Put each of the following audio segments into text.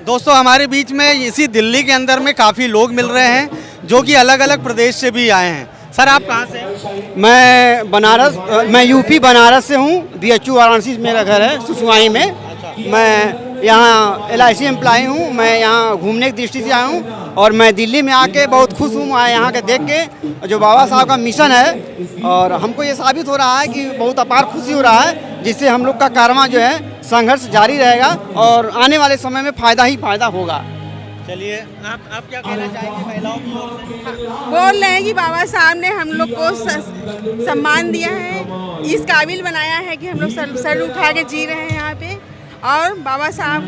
दोस्तों हमारे बीच में इसी दिल्ली के अंदर में काफ़ी लोग मिल रहे हैं जो कि अलग अलग प्रदेश से भी आए हैं। सर आप कहाँ से हैं? मैं यूपी बनारस से हूँ। BHU वाराणसी मेरा घर है, सुसवाई में। मैं यहाँ LIC एम्प्लॉय हूँ। मैं यहाँ घूमने की दृष्टि से आया हूँ और मैं दिल्ली में आके बहुत खुश हूँ यहाँ के देख के जो बाबा साहब का मिशन है, और हमको ये साबित हो रहा है कि बहुत अपार खुशी हो रहा है, जिससे हम लोग का कारवां जो है संघर्ष जारी रहेगा और आने वाले समय में फ़ायदा ही फ़ायदा होगा। चलिए आप क्या कहना चाहेंगे महिलाओं की ओर से? बोल रहे हैं कि बाबा साहब ने हम लोग को सम्मान दिया है, इस काबिल बनाया है कि हम लोग सर उठा के जी रहे हैं यहाँ पे। और बाबा साहब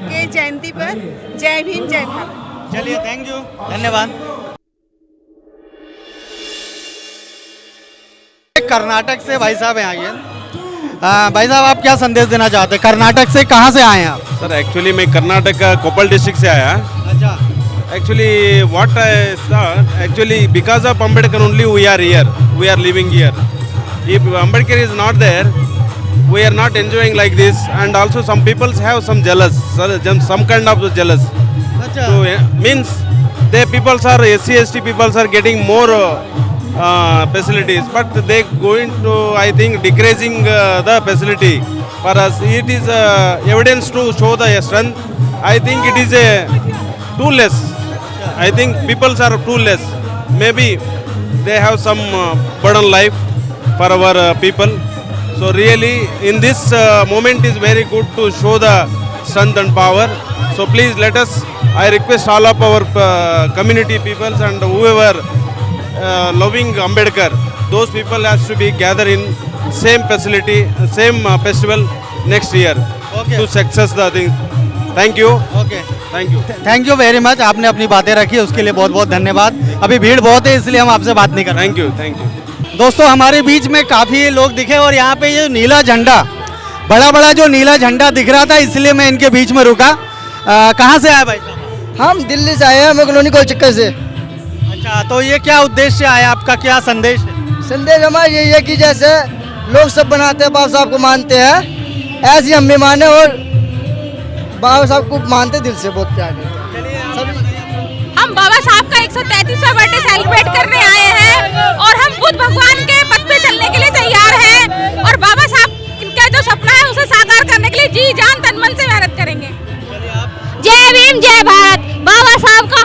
के जयंती पर जय भीम जय भारत। चलिए थैंक यू, धन्यवाद। कर्नाटक से भाई साहब यहाँ आइए। भाई साहब आप क्या संदेश देना चाहते हैं? कर्नाटक से कहाँ से आए हैं आप? सर एक्चुअली मैं कर्नाटक का कोप्पल डिस्ट्रिक्ट से आया। अच्छा। Actually what I thought, actually because of Ambedkar only we are here, we are living here. If Ambedkar is not there, we are not enjoying like this, and also some people have some jealous, some kind of jealous. अच्छा। So means the people are SC/ST people are getting more facilities, but they going to, I think, decreasing the facility. For us, it is evidence to show the strength. I think it is too less. I think people are too less. Maybe they have some burden life for our people. So really, in this moment is very good to show the strength and power. So please let us. I request all of our community peoples and whoever loving Ambedkar, those people has to be gathered in same facility, same festival next year. Okay. To success the thing. Thank you. Okay, Thank you. Thank you very much. आपने अपनी बातें रखी, उसके लिए बहुत बहुत धन्यवाद। अभी भीड़ बहुत है इसलिए हम आपसे बात नहीं कर रहे। Thank you. Thank you. दोस्तों हमारे बीच में काफ़ी लोग दिखे और यहाँ पे ये नीला झंडा, बड़ा बड़ा जो नीला झंडा दिख रहा था, इसलिए मैं इनके बीच में रुका। कहाँ से आए भाई साहब? हम दिल्ली से आए हैं, मैं कॉलोनी कोल चक्कर से। अच्छा, तो ये क्या उद्देश्य है आपका, क्या संदेश है? संदेश हमारा यही है कि जैसे लोग सब बनाते हैं, बाबा साहब को मानते हैं, ऐसे ही हम भी माने और बाबा साहब को मानते दिल से, बहुत प्यार करते हैं। हम बाबा साहब का 133वां बर्थडे सेलिब्रेट करने आए हैं और हम बुद्ध भगवान के पथ पे चलने के लिए तैयार हैं और बाबा साहब का जो सपना है उसे साकार करने के लिए जी जान तन मन से मेहनत करेंगे। जय भीम जय भारत। बाबा साहब का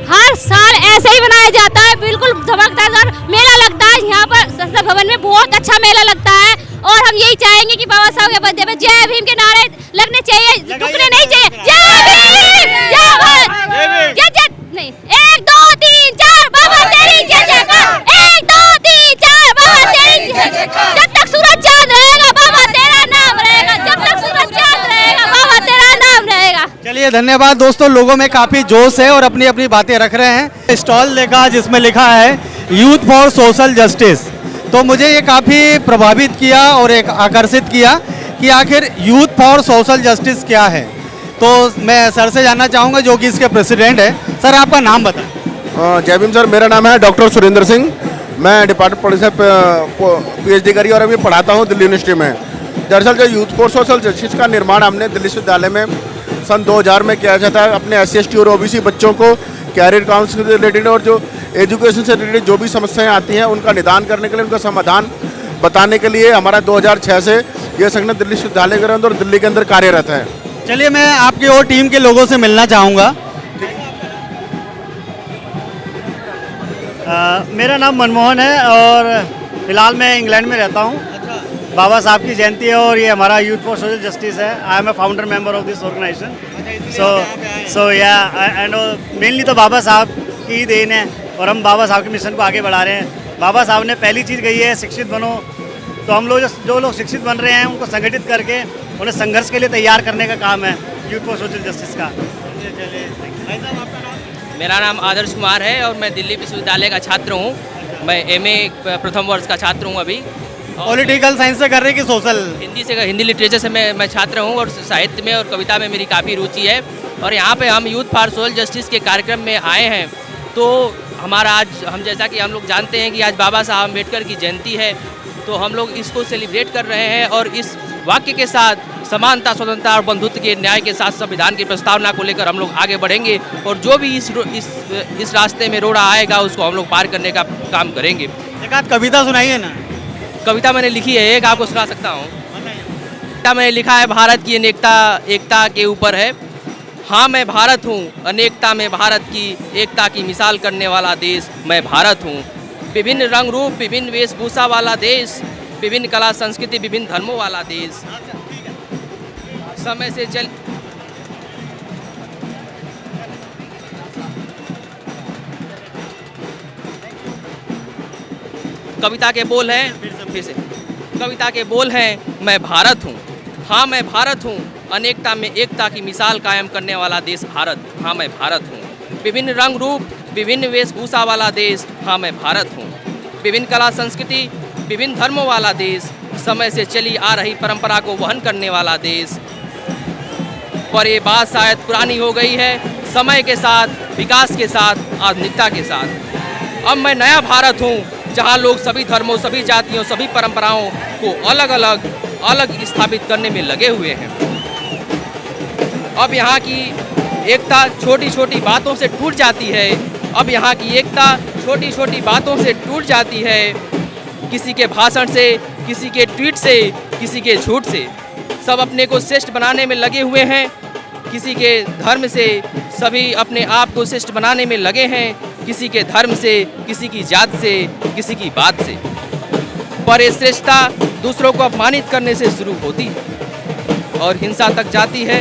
हर साल ऐसे ही मनाया जाता है, बिल्कुल धमाकेदार मेला लगता है यहाँ पर। संसद भवन में बहुत अच्छा मेला लगता है और हम यही चाहेंगे कि बाबा साहब के बर्थडे पे जय भीम के नारे लगने चाहिए, रुकने नहीं चाहिए। जय भीम जय भारत। जय नहीं, 1 2 3 4 बाबा तेरी जय जयकार। 1 2 3 4 बाबा तेरी जय जयकार। जब तक सूरज चांद रहेगा बाबा तेरा नाम रहेगा। जब तक सूरज चांद रहेगा बाबा तेरा नाम रहेगा। चलिए धन्यवाद। दोस्तों लोगों में काफ़ी जोश है और अपनी अपनी बातें रख रहे हैं। स्टॉल देखा जिसमें लिखा है यूथ फॉर सोशल जस्टिस, तो मुझे ये काफ़ी प्रभावित किया और एक आकर्षित किया कि आखिर यूथ फॉर सोशल जस्टिस क्या है। तो मैं सर से जानना चाहूँगा जो कि इसके प्रेसिडेंट है। सर आपका नाम बताएं। जय भीम सर, मेरा नाम है डॉक्टर सुरेंद्र सिंह। मैं डिपार्टमेंट पॉलिसी PhD करी और अभी पढ़ाता हूँ दिल्ली यूनिवर्सिटी में। दरअसल जो यूथ फॉर सोशल जस्टिस का निर्माण हमने दिल्ली विश्वविद्यालय में सन 2000 में किया जाता है। अपने SC/ST और OBC बच्चों को कैरियर काउंसलिंग से रिलेटेड और जो एजुकेशन से रिलेटेड जो भी समस्याएं आती हैं उनका निदान करने के लिए, उनका समाधान बताने के लिए हमारा 2006 से ये संगठन दिल्ली विश्वविद्यालय के अंदर और दिल्ली के अंदर कार्यरत है। चलिए मैं आपकी और टीम के लोगों से मिलना चाहूँगा। मेरा नाम मनमोहन है और फिलहाल मैं इंग्लैंड में रहता हूँ। बाबा साहब की जयंती है और ये हमारा यूथ फॉर सोशल जस्टिस है। I am a founder member of this organisation. So yeah and mainly तो बाबा साहब की ही देन है और हम बाबा साहब के मिशन को आगे बढ़ा रहे हैं। बाबा साहब ने पहली चीज़ कही है शिक्षित बनो, तो हम लोग जो लोग शिक्षित बन रहे हैं उनको संगठित करके उन्हें संघर्ष के लिए तैयार करने का काम है यूथ फॉर सोशल जस्टिस का। मेरा नाम आदर्श कुमार है और मैं दिल्ली विश्वविद्यालय का छात्र हूँ। मैं MA प्रथम वर्ष का छात्र हूँ अभी। पॉलिटिकल साइंस से कर रहे कि सोशल? हिंदी लिटरेचर से मैं छात्र हूँ और साहित्य में और कविता में मेरी काफ़ी रुचि है। और यहाँ पे हम यूथ फॉर सोशल जस्टिस के कार्यक्रम में आए हैं। तो हमारा आज जैसा कि हम लोग जानते हैं कि आज बाबा साहब अम्बेडकर की जयंती है, तो हम लोग इसको सेलिब्रेट कर रहे हैं और इस वाक्य के साथ समानता, स्वतंत्रता और बंधुत्व के न्याय के साथ संविधान की प्रस्तावना को लेकर हम लोग आगे बढ़ेंगे और जो भी इस रास्ते में रोड़ा आएगा उसको हम लोग पार करने का काम करेंगे। एक आध कविता सुनाइए ना। कविता मैंने लिखी है, एक आपको सुना सकता हूँ। कविता मैंने लिखा है, भारत की एकता के ऊपर है। हाँ मैं भारत हूँ, अनेकता में भारत की एकता की मिसाल करने वाला देश मैं भारत हूँ। विभिन्न रंग रूप, विभिन्न वेशभूषा वाला देश, विभिन्न कला संस्कृति, विभिन्न धर्मों वाला देश। समय से चल कविता के बोल हैं, फिर से कविता के बोल हैं, मैं भारत हूँ, हाँ मैं भारत हूँ, अनेकता में एकता की मिसाल कायम करने वाला देश भारत, हाँ मैं भारत हूँ। विभिन्न रंग रूप, विभिन्न वेशभूषा वाला देश, हाँ मैं भारत हूँ। विभिन्न कला संस्कृति, विभिन्न धर्मों वाला देश, समय से चली आ रही परंपरा को वहन करने वाला देश। पर ये बात शायद पुरानी हो गई है, समय के साथ, विकास के साथ, आधुनिकता के साथ। अब मैं नया भारत हूँ, जहाँ लोग सभी धर्मों, सभी जातियों, सभी परंपराओं को अलग अलग स्थापित करने में लगे हुए हैं। अब यहाँ की एकता छोटी छोटी बातों से टूट जाती है। अब यहाँ की एकता छोटी छोटी बातों से टूट जाती है। किसी के भाषण से, किसी के ट्वीट से, किसी के झूठ से, सब अपने को श्रेष्ठ बनाने में लगे हुए हैं। किसी के धर्म से सभी अपने आप को श्रेष्ठ बनाने में लगे हैं, किसी के धर्म से, किसी की जात से, किसी की बात से। पर ये श्रेष्ठता दूसरों को अपमानित करने से शुरू होती है और हिंसा तक जाती है।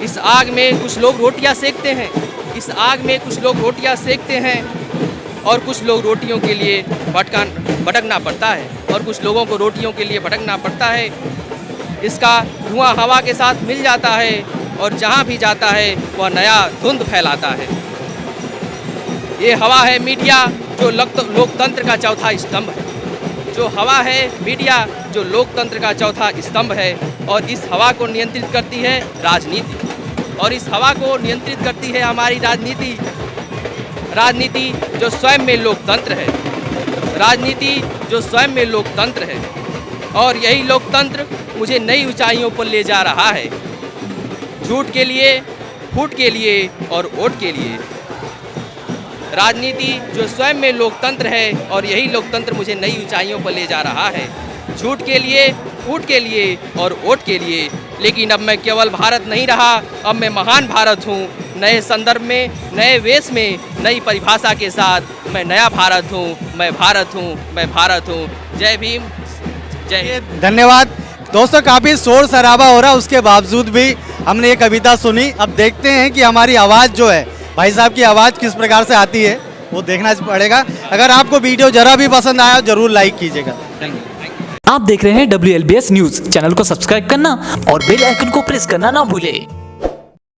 इस आग में कुछ लोग रोटियां सेकते हैं, इस आग में कुछ लोग रोटियां सेकते हैं और कुछ लोग रोटियों के लिए भटकना पड़ता है और कुछ लोगों को रोटियों के लिए भटकना पड़ता है। इसका धुआं हवा के साथ मिल जाता है और जहाँ भी जाता है वह नया धुंध फैलाता है। ये हवा है मीडिया, जो लोकतंत्र का चौथा स्तंभ है। जो हवा है मीडिया, जो लोकतंत्र का चौथा स्तंभ है और इस हवा को नियंत्रित करती है राजनीति और इस हवा को नियंत्रित करती है हमारी राजनीति। राजनीति जो स्वयं में लोकतंत्र है, राजनीति जो स्वयं में लोकतंत्र है और यही लोकतंत्र मुझे नई ऊंचाइयों पर ले जा रहा है। झूठ के लिए, फूट के लिए और वोट के लिए। राजनीति जो स्वयं में लोकतंत्र है और यही लोकतंत्र मुझे नई ऊंचाइयों पर ले जा रहा है। झूठ के लिए, फूट के लिए और वोट के लिए। लेकिन अब मैं केवल भारत नहीं रहा, अब मैं महान भारत हूँ। नए संदर्भ में, नए वेश में, नई परिभाषा के साथ मैं नया भारत हूँ, मैं भारत हूँ, मैं भारत हूँ। जय भीम, जय हिंद। धन्यवाद दोस्तों। काफ़ी शोर शराबा हो रहा, उसके बावजूद भी हमने ये कविता सुनी। अब देखते हैं कि हमारी आवाज़ जो है, भाई साहब की आवाज़ किस प्रकार से आती है, वो देखना पड़ेगा। अगर आपको वीडियो जरा भी पसंद आया जरूर लाइक कीजिएगा। आप देख रहे हैं WLBS न्यूज़। चैनल को सब्सक्राइब करना और बेल आइकन को प्रेस करना ना भूलें।